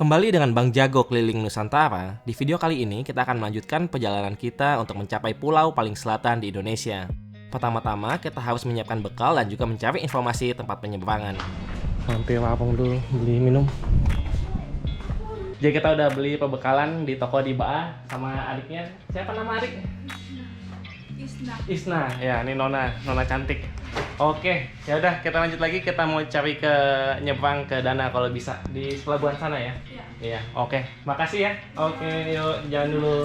Kembali dengan Bang Jago keliling Nusantara, di video kali ini kita akan melanjutkan perjalanan kita untuk mencapai pulau paling selatan di Indonesia. Pertama-tama kita harus menyiapkan bekal dan juga mencari informasi tempat penyeberangan. Mampir warung dulu beli minum. Jadi kita udah beli perbekalan di toko di Baa sama adiknya. Siapa nama adik? Isna. Ya, ini Nona cantik. Oke, ya udah kita lanjut lagi. Kita mau cari ke nyebrang ke Dana kalau bisa di pelabuhan sana ya. Iya. Oke. Makasih ya. Oke, yuk jalan dulu.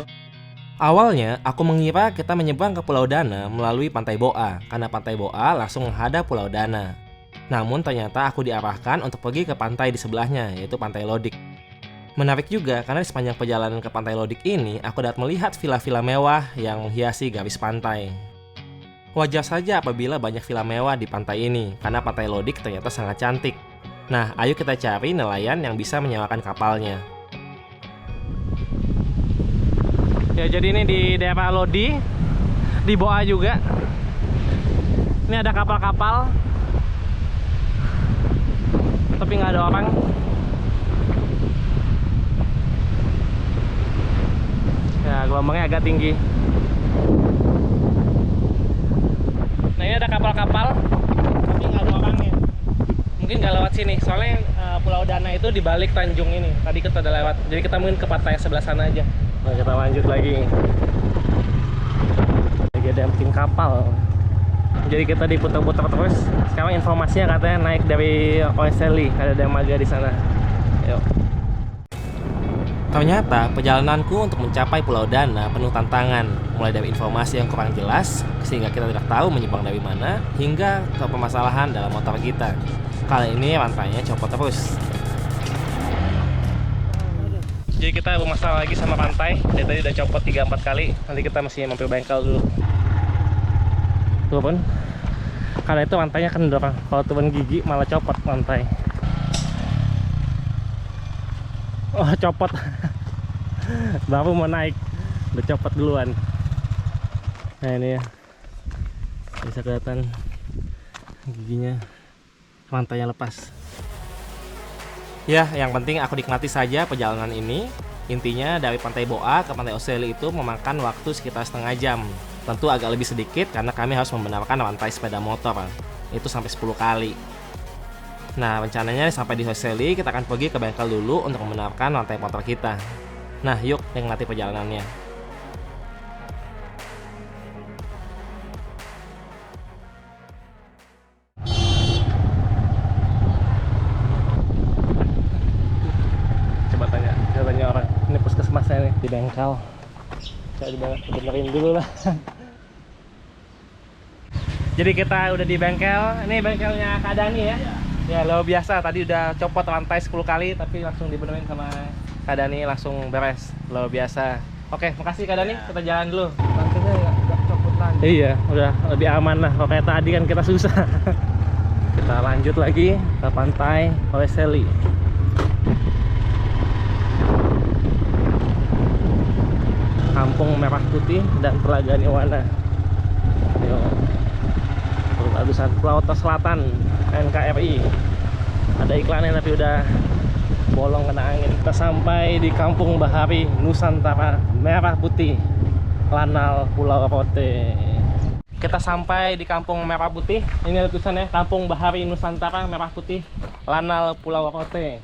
Awalnya aku mengira kita menyeberang ke Pulau Dana melalui Pantai Boa karena Pantai Boa langsung menghadap Pulau Dana. Namun ternyata aku diarahkan untuk pergi ke pantai di sebelahnya, yaitu Pantai Lodik. Menarik juga karena di sepanjang perjalanan ke Pantai Lodik ini aku dapat melihat villa-villa mewah yang menghiasi garis pantai. Wajar saja apabila banyak villa mewah di pantai ini karena Pantai Lodik ternyata sangat cantik. Nah, ayo kita cari nelayan yang bisa menyewakan kapalnya. Ya, jadi ini di daerah Lodi, di Boa juga. Ini ada kapal-kapal, tapi nggak ada orang. Ya, gelombangnya agak tinggi. Nah, ini ada kapal-kapal, tapi nggak ada orangnya. Mungkin nggak lewat sini, soalnya Pulau Dana itu di balik tanjung ini. Tadi kita udah lewat, jadi kita mungkin ke pantai sebelah sana aja. Nah, kita lanjut lagi. Lagi ada yang bikin kapal. Jadi kita diputar-putar terus. Sekarang informasinya katanya naik dari Oeseli, ada dermaga di sana. Yuk. Ternyata perjalananku untuk mencapai Pulau Dana penuh tantangan, mulai dari informasi yang kurang jelas sehingga kita tidak tahu menyeberang dari mana, hingga ke permasalahan dalam motor kita. Kali ini rantainya copot terus. Jadi kita bermasalah lagi sama rantai. Dari tadi udah copot 3-4 kali. Nanti kita masih mampir bengkel dulu. Turun. Karena itu rantainya kendor. Kalau turun gigi malah copot rantai. Oh, copot. Baru mau naik udah copot duluan. Nah, ini ya, bisa kelihatan giginya, rantainya lepas. Ya, yang penting aku nikmati saja perjalanan ini. Intinya dari Pantai Boa ke Pantai Oeseli itu memakan waktu sekitar setengah jam. Tentu agak lebih sedikit karena kami harus membenarkan rantai sepeda motor. Itu sampai 10 kali. Nah, rencananya sampai di Oeseli kita akan pergi ke bengkel dulu untuk membenarkan rantai motor kita. Nah, yuk nikmati perjalanannya. Coba tanya orang. Ini puskesmasnya nih di bengkel. Coba benerin dulu lah. Jadi kita udah di bengkel. Ini bengkelnya Kak Dani ya. Ya, luar biasa. Tadi udah copot rantai 10 kali tapi langsung dibenerin sama Kak Dani, langsung beres. Luar biasa. Oke, makasih Kak Dani. Kita jalan dulu. Rantainya nggak copot lagi. Iya, udah lebih aman lah. Kalau kayak tadi kan kita susah. Kita lanjut lagi ke Pantai Oeseli. Kampung Merah Putih dan Telaga Nirwana. Lalusan Pulau Selatan NKRI. Ada iklannya tapi udah bolong kena angin. Kita sampai di Kampung Bahari Nusantara Merah Putih, Lanal Pulau Rote. Kita sampai di Kampung Merah Putih. Ini ada tulisannya Kampung Bahari Nusantara Merah Putih, Lanal Pulau Rote,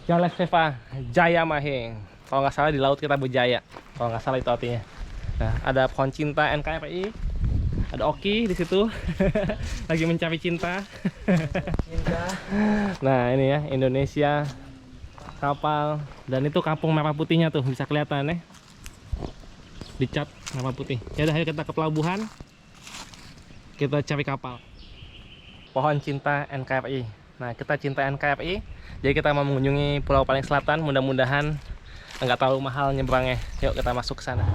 Jales Seva Jaya Mahe. Kalau nggak salah di laut kita berjaya. Kalau nggak salah itu artinya. Nah, ada pohon cinta NKRI. Ada Oki di situ. Lagi mencari cinta. Nah, ini ya Indonesia kapal, dan itu Kampung Merah Putihnya tuh bisa kelihatan ya. Dicat merah putih. Ya udah, ayo kita ke pelabuhan. Kita cari kapal. Pohon cinta NKRI. Nah, kita cinta NKRI. Jadi kita mau mengunjungi pulau paling selatan, mudah-mudahan nggak terlalu mahal nyebrangnya. Yuk kita masuk ke sana.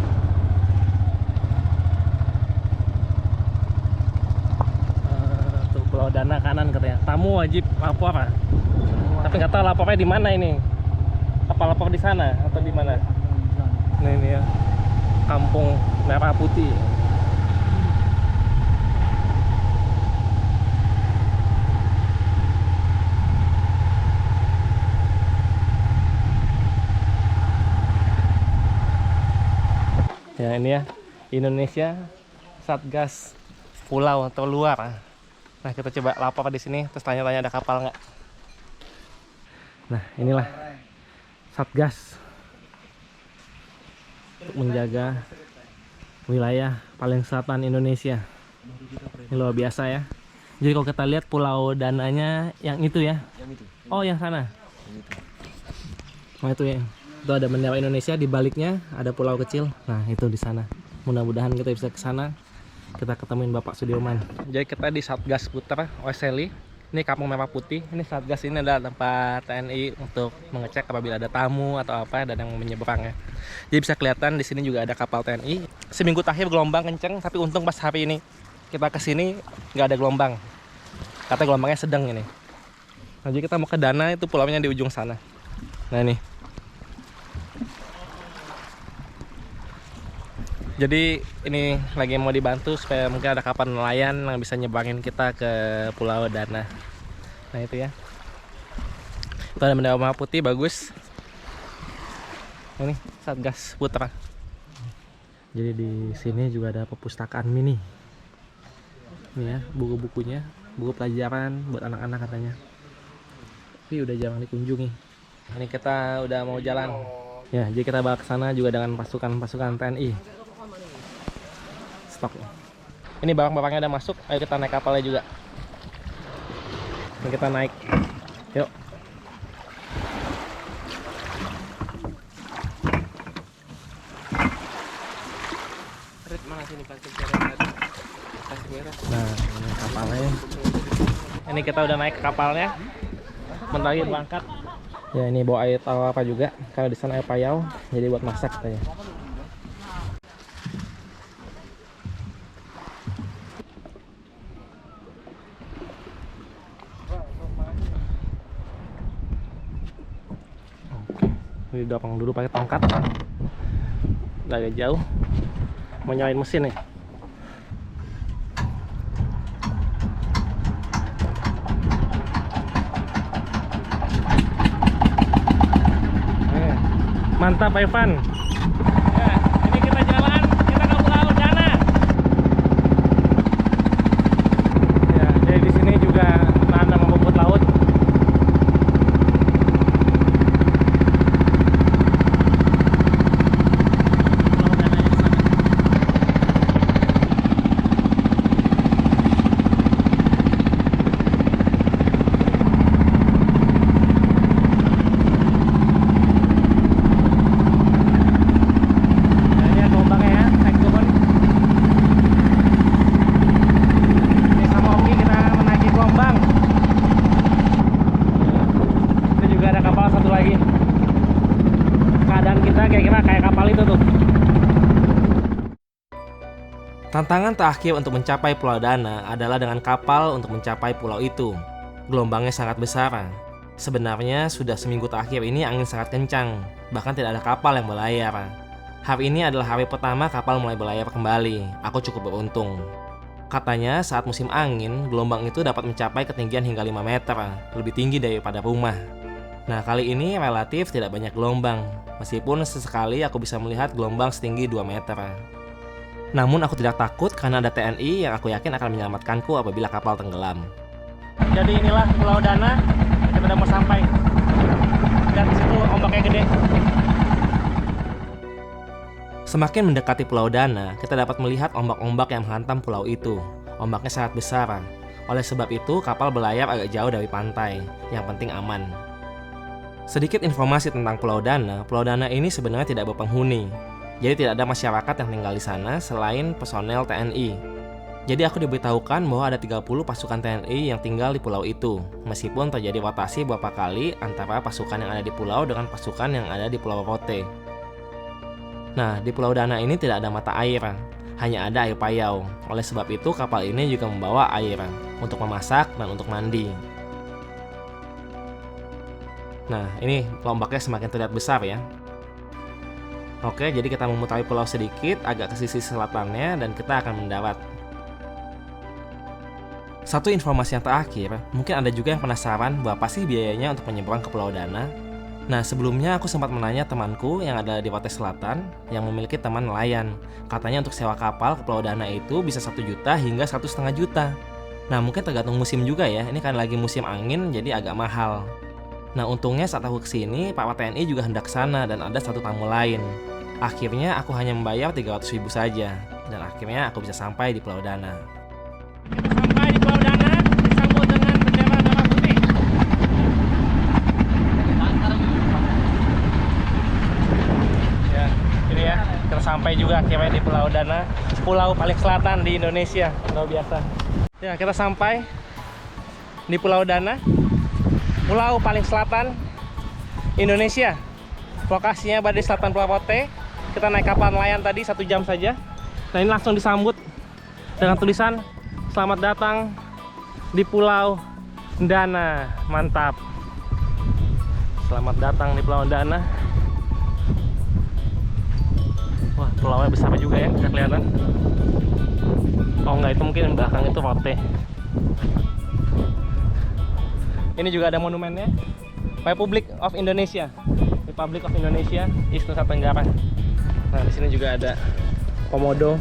Tuh Pulau Dana kanan katanya. Tamu wajib lapor. Tapi nggak tahu lapornya di mana ini. Apa lapor di sana atau di mana? Nah, ini ya. Kampung Merah Putih. Ya ini ya, Indonesia Satgas Pulau Terluar. Nah kita coba lapor di sini, terus tanya-tanya ada kapal nggak. Nah inilah Satgas untuk menjaga wilayah paling selatan Indonesia. Ini luar biasa ya. Jadi kalau kita lihat Pulau Dananya yang itu ya. Yang itu. Oh yang sana. Yang itu. Oh itu ya. Itu ada bendera Indonesia, di baliknya ada pulau kecil. Nah itu di sana. Mudah-mudahan kita bisa ke sana. Kita ketemuin Bapak Sudirman. Jadi kita di Satgas Puter Weseli. Ini Kampung Merah Putih. Ini Satgas ini adalah tempat TNI untuk mengecek apabila ada tamu atau apa dan yang menyeberang ya. Jadi bisa kelihatan di sini juga ada kapal TNI. Seminggu terakhir gelombang kenceng, tapi untung pas hari ini kita kesini nggak ada gelombang. Kata gelombangnya sedang ini. Nah, jadi kita mau ke Dana, itu pulaunya di ujung sana. Nah ini. Jadi ini lagi mau dibantu supaya mungkin ada kapal nelayan yang bisa nyebrangin kita ke Pulau Dana. Nah itu ya. Itu ada bendera merah putih bagus. Ini Satgas Putra. Jadi di sini juga ada perpustakaan mini. Ini ya buku-bukunya, buku pelajaran buat anak-anak katanya. Tapi udah jarang dikunjungi. Ini kita udah mau jalan. Ya, jadi kita bawa ke sana juga dengan pasukan TNI. Stok. Ini barang-barangnya udah masuk, ayo kita naik kapalnya juga. Ini kita naik. Yuk. Nah, ini kapalnya. Ini kita udah naik ke kapalnya. Bentar lagi berangkat. Ya, ini bawa air tawa apa juga. Kalau di sana air payau, jadi buat masak katanya. Ini dopang dulu pakai tongkat. Udah agak jauh. Mau nyalain mesin nih. Mantap Evan. Ya, ini kita jalan, kita ke Pulau Dana. Ya, jadi di sini juga nanam rumput laut. Tantangan terakhir untuk mencapai Pulau Dana adalah dengan kapal untuk mencapai pulau itu. Gelombangnya sangat besar. Sebenarnya sudah seminggu terakhir ini angin sangat kencang, bahkan tidak ada kapal yang berlayar. Hari ini adalah hari pertama kapal mulai berlayar kembali. Aku cukup beruntung. Katanya saat musim angin, gelombang itu dapat mencapai ketinggian hingga 5 meter, lebih tinggi daripada rumah. Nah kali ini relatif tidak banyak gelombang, meskipun sesekali aku bisa melihat gelombang setinggi 2 meter. Namun aku tidak takut karena ada TNI yang aku yakin akan menyelamatkanku apabila kapal tenggelam. Jadi inilah Pulau Dana, kita udah mau sampai. Dan di situ ombaknya gede. Semakin mendekati Pulau Dana, kita dapat melihat ombak-ombak yang menghantam pulau itu. Ombaknya sangat besar. Oleh sebab itu, kapal berlayar agak jauh dari pantai. Yang penting aman. Sedikit informasi tentang Pulau Dana ini sebenarnya tidak berpenghuni. Jadi tidak ada masyarakat yang tinggal di sana selain personel TNI. Jadi aku diberitahukan bahwa ada 30 pasukan TNI yang tinggal di pulau itu, meskipun terjadi rotasi beberapa kali antara pasukan yang ada di pulau dengan pasukan yang ada di Pulau Rote. Nah, di Pulau Dana ini tidak ada mata air, hanya ada air payau. Oleh sebab itu kapal ini juga membawa air untuk memasak dan untuk mandi. Nah, ini ombaknya semakin terlihat besar ya. Oke, jadi kita memutari pulau sedikit, agak ke sisi selatannya, dan kita akan mendarat. Satu informasi yang terakhir, mungkin ada juga yang penasaran berapa sih biayanya untuk menyeberang ke Pulau Dana. Nah, sebelumnya aku sempat menanya temanku yang ada di Pantai Selatan yang memiliki teman nelayan. Katanya untuk sewa kapal ke Pulau Dana itu bisa 1 juta hingga 1,5 juta. Nah, mungkin tergantung musim juga ya. Ini kan lagi musim angin jadi agak mahal. Nah, untungnya saat aku kesini, Pak TNI juga hendak sana dan ada satu tamu lain. Akhirnya aku hanya membayar 300.000 saja. Dan akhirnya aku bisa sampai di Pulau Dana. Kita sampai di Pulau Dana, disambut dengan bendera merah putih. Ya, ini ya, kita sampai juga akhirnya di Pulau Dana, pulau paling selatan di Indonesia, luar biasa. Ya, kita sampai di Pulau Dana, pulau paling selatan Indonesia. Lokasinya berada di selatan Pulau Rote. Kita naik kapal nelayan tadi 1 jam saja. Nah, ini langsung disambut dengan tulisan selamat datang di Pulau Dana. Mantap. Selamat datang di Pulau Dana. Wah, pulaunya besar juga ya, bisa kelihatan. Oh enggak, itu mungkin belakang itu Rote. Ini juga ada monumennya, Republic of Indonesia. Republic of Indonesia, East Nusa Tenggara. Nah, di sini juga ada Komodo,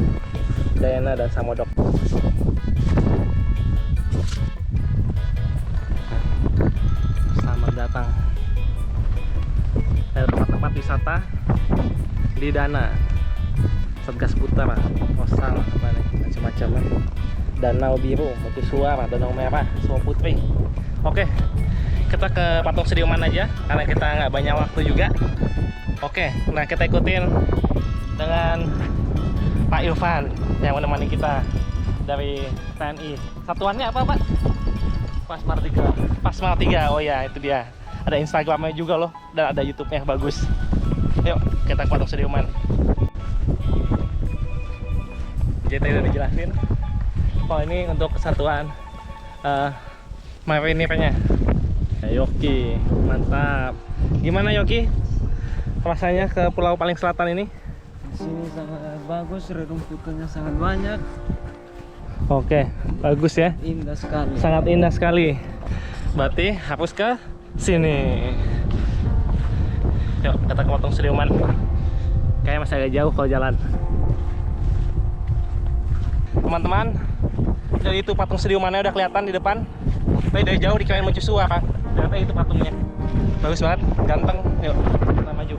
Dayana, dan Samodok. Selamat datang. Ada tempat-tempat wisata di Dana. Satgas Putar, Osal, macam-macam. Danau Biru, Mercusuar, Danau Merah, Sumo Putri. Oke, kita ke Patung Sediuman aja karena kita nggak banyak waktu juga. Oke, nah kita ikutin dengan Pak Irfan yang menemani kita dari TNI. Satuannya apa, Pak? Pasmar 3. Pasmar 3. Oh ya, itu dia. Ada Instagramnya juga loh dan ada YouTube-nya, bagus. Yuk, kita ke Patung Sediuman. Jadi udah dijelasin. Oh, ini untuk kesatuan marinirnya. Yoki, mantap. Gimana Yoki? Rasanya ke pulau paling selatan ini? Di sini sangat bagus, rerumputannya sangat banyak. Oke, bagus ya. Indah sekali. Sangat indah sekali. Berarti harus ke sini. Yuk, kita ke Patung Sediuman. Kayaknya masih agak jauh kalau jalan. Teman-teman, dari itu Patung Sediumannya udah kelihatan di depan. Tapi dari jauh dikirain mercusuar, Kang. Ternyata itu patungnya. Bagus banget, ganteng. Yuk, kita maju.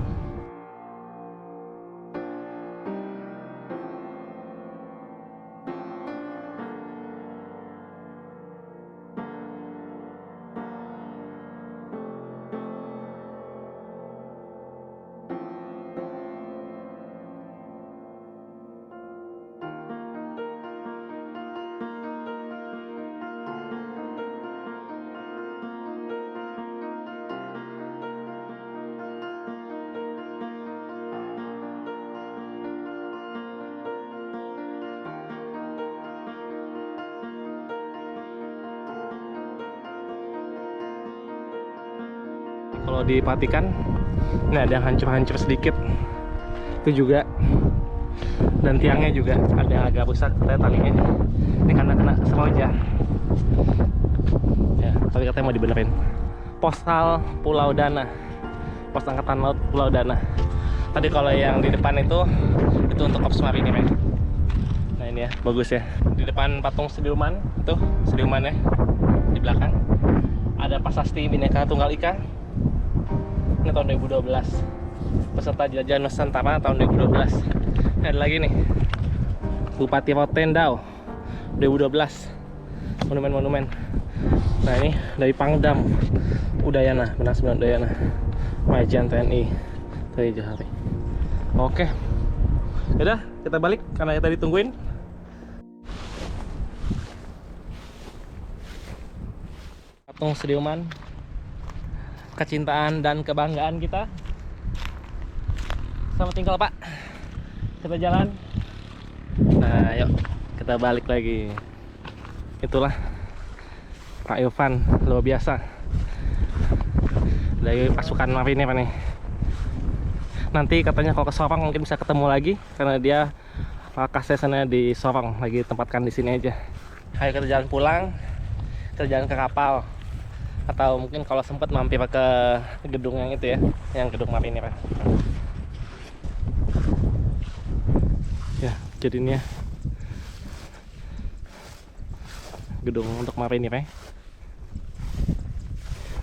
Kalau diperhatikan, ini ada yang hancur-hancur sedikit. Itu juga. Dan tiangnya juga ada yang agak rusak, katanya talinya. Ini karena kena seroja. Ya, tapi katanya mau dibenerin. Postal Pulau Dana. Pos Angkatan Laut Pulau Dana. Tadi kalau yang di depan itu untuk Korps Marinir ya. Nah ini ya, bagus ya. Di depan patung Sediuman, tuh Sediumannya. Di belakang ada Prasasti Bhinneka Tunggal Ika. Ini tahun 2012, peserta jelajah Nusantara tahun 2012. Ini ada lagi nih, Bupati Rotendao 2012, monumen-monumen. Nah ini dari Pangdam Udayana, Benang 9 Udayana, Majen TNI Tri Johari. Oke, yaudah kita balik karena tadi tungguin. Patung Sediuman, kecintaan dan kebanggaan kita. Selamat tinggal Pak. Kita jalan. Nah yuk kita balik lagi. Itulah Pak Irfan, luar biasa, dari pasukan marinir nih. Nanti katanya kalau ke Sorong mungkin bisa ketemu lagi karena dia kasesnya di Sorong, lagi tempatkan di sini aja. Ayo kita jalan pulang, kita jalan ke kapal. Atau mungkin kalau sempat mampir ke gedung yang itu ya, yang gedung marinir. Ya, jadi ini ya gedung untuk marinir ya.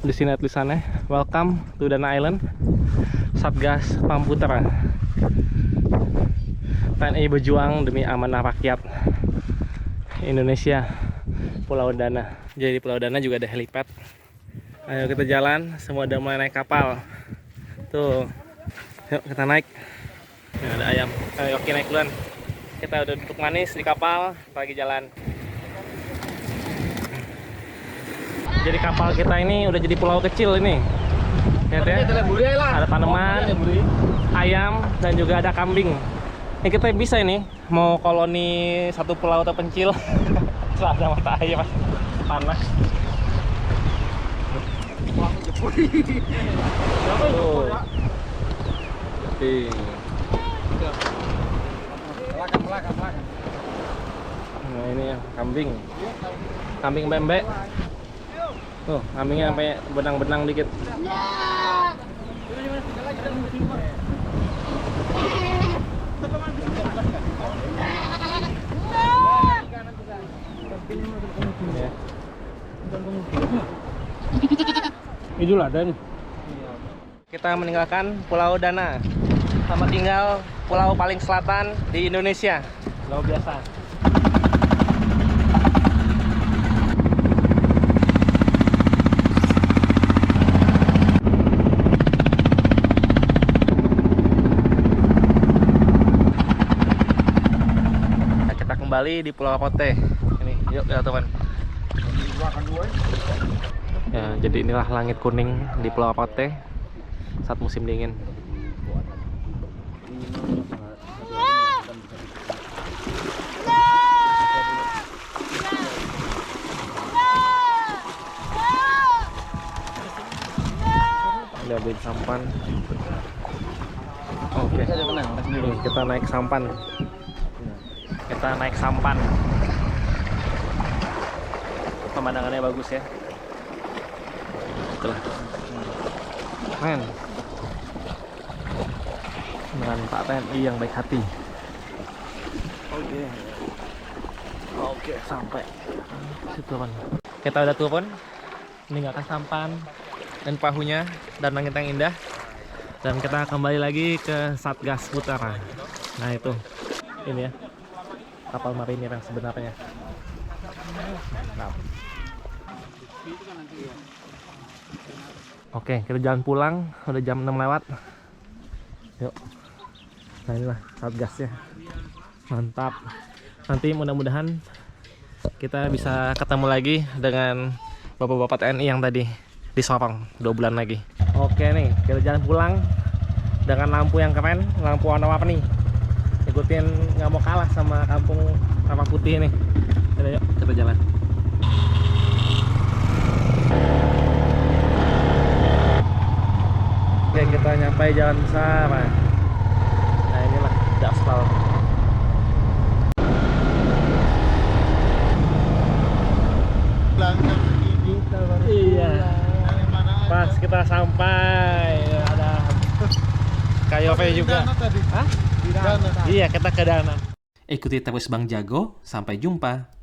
Di sini ada tulisannya Welcome to Dana Island, Satgas Pamputra. TNI berjuang demi amanah rakyat Indonesia, Pulau Dana. Jadi Pulau Dana juga ada helipad. Ayo kita jalan, semua udah mulai naik kapal. Tuh, yuk kita naik. Ya, ada ayam. Ayo oke naik duluan. Kita udah duduk manis di kapal, pagi jalan. Jadi kapal kita ini udah jadi pulau kecil ini. Lihat ya, ada tanaman, ayam, dan juga ada kambing. Ini kita bisa ini mau koloni satu pulau terpencil. Selada mata air panas. Tuh. Nah ini ya kambing, kambing bembek. Tuh kambingnya sampai benang-benang dikit. Itulah dan kita meninggalkan Pulau Dana. Sama tinggal pulau paling selatan di Indonesia. Luar biasa. Nah, kita kembali di Pulau Kote. Ini, yuk kita teman. Ya, jadi inilah langit kuning di Pulau Kote saat musim dingin. Udah beli sampan. Oke. Nih, kita naik sampan. Kita naik sampan. Pemandangannya bagus ya. Itulah. Men. Dengan Pak TNI yang baik hati. Oke, sampai situ kan. Kita udah turun, meninggalkan sampan dan pahunya dan langit yang indah, dan kita kembali lagi ke Satgas Putra. Nah itu, ini ya kapal marinir yang sebenarnya. Nah. Oke, kita jalan pulang, udah jam 6 lewat. Yuk. Nah inilah Satgasnya. Mantap. Nanti mudah-mudahan kita bisa ketemu lagi dengan bapak-bapak TNI yang tadi di Sorong 2 bulan lagi. Oke nih, kita jalan pulang dengan lampu yang keren, lampu warna-warni. Ikutin, nggak mau kalah sama kampung Rawa Putih ini. Yuk, kita jalan. Oke, kita nyampe jalan besar. Nah inilah di aspal. Iya. Pas kita sampai ada Kayope juga. Hah? Iya, kita ke Dana. Ikuti terus Bang Jago. Sampai jumpa.